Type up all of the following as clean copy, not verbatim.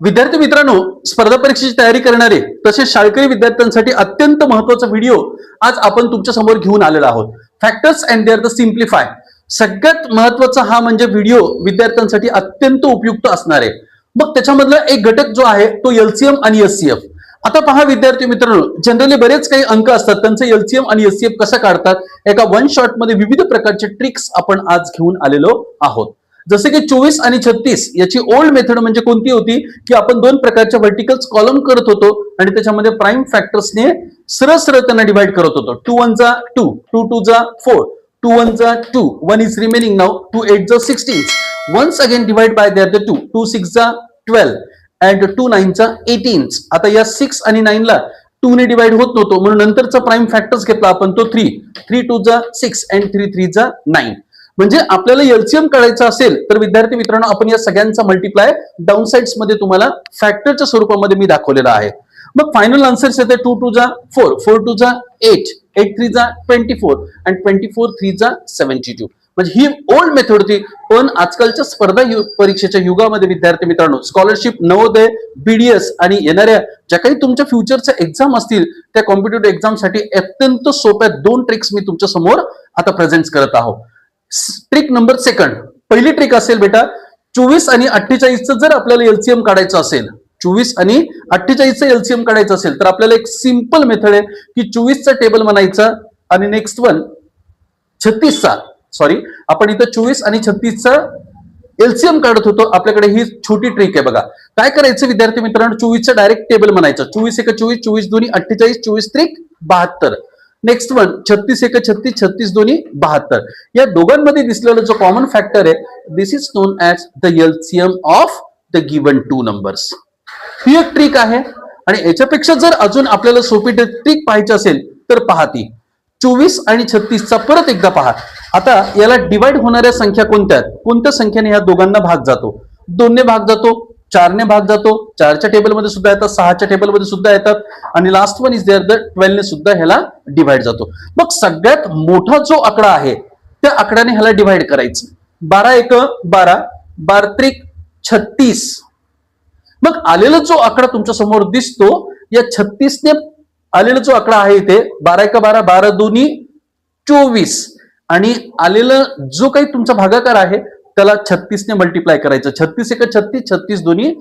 विद्यार्थी मित्रांनो, स्पर्धा परीक्षेची तयारी करणारे तसेच शाळकरी विद्यार्थ्यांसाठी अत्यंत महत्त्वाचा व्हिडिओ आज आपण तुमच्या समोर घेऊन आलेला आहोत. Factors and there the simplify. सगळ्यात महत्त्वाचा हा म्हणजे व्हिडिओ विद्यार्थ्यांसाठी अत्यंत उपयुक्त असणार आहे. मग त्याच्यामधला एक घटक जो आहे तो एलसीएम आणि एचसीएफ. आता पहा विद्यार्थी मित्रांनो, जनरली बरेच काही अंक असतात, त्यांचं एलसीएम आणि एचसीएफ कसं काढतात एका वन शॉट मध्ये विविध प्रकारचे ट्रिक्स आपण आज घेऊन आलेलो आहोत. जसे की 24 आणि 36 याची ओल्ड मेथड म्हणजे कोणती होती की आपण दोन प्रकारच्या व्हर्टिकल्स कॉलम करत होतो आणि त्याच्यामध्ये प्राइम फॅक्टर्सने सरळ सरळ त्यांना डिवाइड करत होतो. 2 1 जा 2, 2 2 जा 4, 2 1 जा 2, 1 is remaining now, 2 8 जा 16. Once again divide by there the 2, 2 6 जा 12 and 2 9 जा 18. आता या 6 आणि 9 ला 2 ने डिवाइड होत नव्हतो म्हणून नंतरचा प्राइम फॅक्टर्स घेतला आपण तो 3, 3 2 जा 6 and 3 3 जा 9. म्हणजे आपल्याला एलसीएम काढायचा असेल तर विद्यार्थी मित्रांनो आपण या सगळ्यांचा मल्टिप्लाय डाऊन साइड्स मध्ये तुम्हाला फॅक्टरच्या स्वरूपामध्ये मी दाखवलेला आहे. मग फायनल आन्सर्स येते 2 2 जा 4, 4 2 जा 8, 8 3 जा 24 and 24 3 जा 72. म्हणजे ही ओल्ड मेथड होती, पण आजकालच्या स्पर्धा परीक्षेच्या युगामध्ये विद्यार्थी मित्रांनो स्कॉलरशिप, नवोदय, बीडीएस आणि येणाऱ्या ज्या काही तुमच्या फ्युचरच्या एक्झाम असतील त्या कॉम्पिटेटिव्ह एक्झामसाठी अत्यंत सोप्या दोन ट्रिक्स मी तुमच्या समोर आता प्रेझेंट करत आहोत. Trick number second. पहिली ट्रिक असेल बेटा, 24 आणि 48 जर आपल्याला एलसीएम काढायचं असेल, 24 आणि 48 एलसीएम काढायचं असेल तर आपल्याला एक सिंपल मेथड आहे की 24 चा टेबल म्हणायचा आणि नेक्स्ट वन 36 चा, सॉरी आपण इथं 24 आणि 36 चा एलसीएम काढत होतो. आपल्याकडे ही छोटी ट्रिक आहे बघा. काय करायचं विद्यार्थी मित्रांनो, 24 चा डायरेक्ट टेबल म्हणायचं. 24 1 24, 24 2 48, 24 3 72. Next one 36 1 36, 36 2 72. या दोघांमध्ये दिसलेला जो कॉमन फॅक्टर आहे this is known as the LCM of the given two numbers. ही एक ट्रिक आहे आणि याच्यापेक्षा जर अजून आपल्याला सोपी ट्रिक पाहायची असेल तर पहा ती 24 आणि 36 चा परत एकदा पहा. आता याला डिवाइड होणाऱ्या संख्या कोणत्या आहेत, कोणत्या संख्येने या दोघांना भाग जातो? 2 ने भाग जातो, 4 ने भाग जातो, 4 च्या टेबल मध्ये सुद्धा येतात, 6 च्या टेबल मध्ये सुद्धा येतात आणि last one is there the 12 ने सुद्धा ह्याला डिवाइड जातो. मग सगळ्यात मोठा जो आकडा आहे त्या आकड्याने ह्याला डिवाइड करायचं. 12 1 12, 12 3 36. मग आलेला जो आकडा तुमच्या समोर दिसतो या 36 ने आलेला जो आकडा आहे इथे 12 1 12, 12 2 24 आणि आलेला जो काही तुमचा भागाकार आहे त्याला 36 ने मल्टिप्लाय करायचं. 36 1 36, 36 2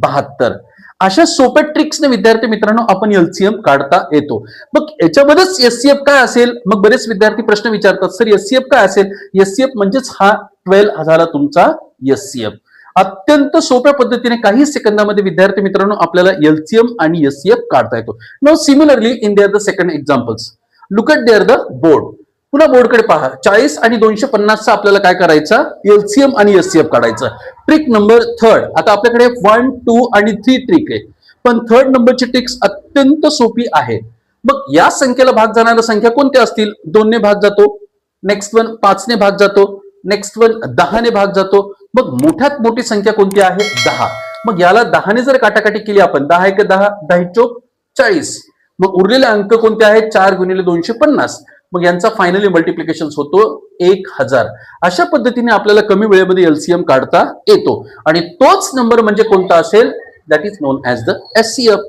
72. अशा सोप्या ट्रिक्सने विद्यार्थी मित्रांनो आपण एलसीएम काढता येतो. मग याच्यामध्येच एचसीएफ काय असेल? मग बरेच विद्यार्थी प्रश्न विचारतात, सर एचसीएफ काय असेल? एचसीएफ म्हणजेच हा 12 झाला तुमचा एचसीएफ. अत्यंत सोप्या पद्धतीने काही सेकंदामध्ये विद्यार्थी मित्रांनो आपल्याला एलसीएम आणि एचसीएफ काढता येतो. Now similarly in there the second examples, look at there the board. पुन्हा बोर्डकडे पहा. 40 आणि 250 चा आपल्याला काय करायचा? एलसीएम आणि एचसीएफ काढायचं. Trick number third. आता आपल्याकडे 1 2 आणि 3 ट्रिक आहे, पण थर्ड नंबरची ट्रिक्स अत्यंत सोपी आहे. मग या संख्येला भाग जाणाऱ्या संख्या कोणत्या असतील? 2 ने भाग जातो, नेक्स्ट वन 5 ने भाग जातो, नेक्स्ट वन 10 ने भाग जातो. मग मोठ्यात मोठी संख्या कोणती आहे? 10. मग याला 10 ने जर काटाकाटी केली आपण 10 1 10, 10 चोक 40. मग उरलेले अंक कोणते आहेत? 4 गुणिले 250. मग यांचा फायनली मल्टिप्लिकेशन होतो 1000. अशा पद्धतीने आपल्याला कमी वेळेमध्ये एलसीएम काढता येतो आणि तोच नंबर म्हणजे कोणता असेल? That is known as the HCF.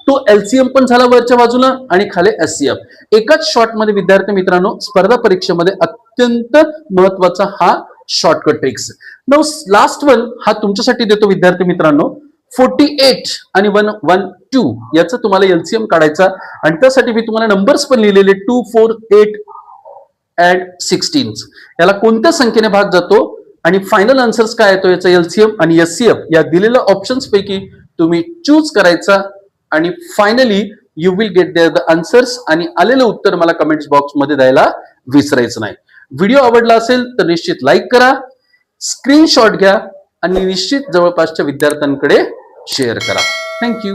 तो एलसीएम पण झाला वरच्या बाजूला आणि खाली एचसीएफ. एकाच शॉर्ट मध्ये विद्यार्थी मित्रांनो स्पर्धा परीक्षेमध्ये अत्यंत महत्वाचा हा shortcut tricks. Now last one हा तुमच्यासाठी देतो विद्यार्थी मित्रांनो. 48 आणि 112 याचं तुम्हाला एलसीएम काढायचा आणि त्यासाठी मी तुम्हाला नंबर्स पण लिहिलेले 2 4 8 and 16. याला कोणत्या संख्येने भाग जातो आणि फायनल आन्सर्स काय येतो याचा एलसीएम आणि एचसीएफ या दिलेल्या ऑप्शन्स पैकी तुम्ही चूज करायचा आणि finally you will get there the answers आणि आलेलं उत्तर मला कमेंट्स बॉक्स मध्ये द्यायला विसरायचं नाही. व्हिडिओ आवडला असेल तर निश्चित लाईक करा, स्क्रीनशॉट घ्या आणि निश्चित जवळपासच्या विद्यार्थ्यांकडे शेअर करा. थँक्यू.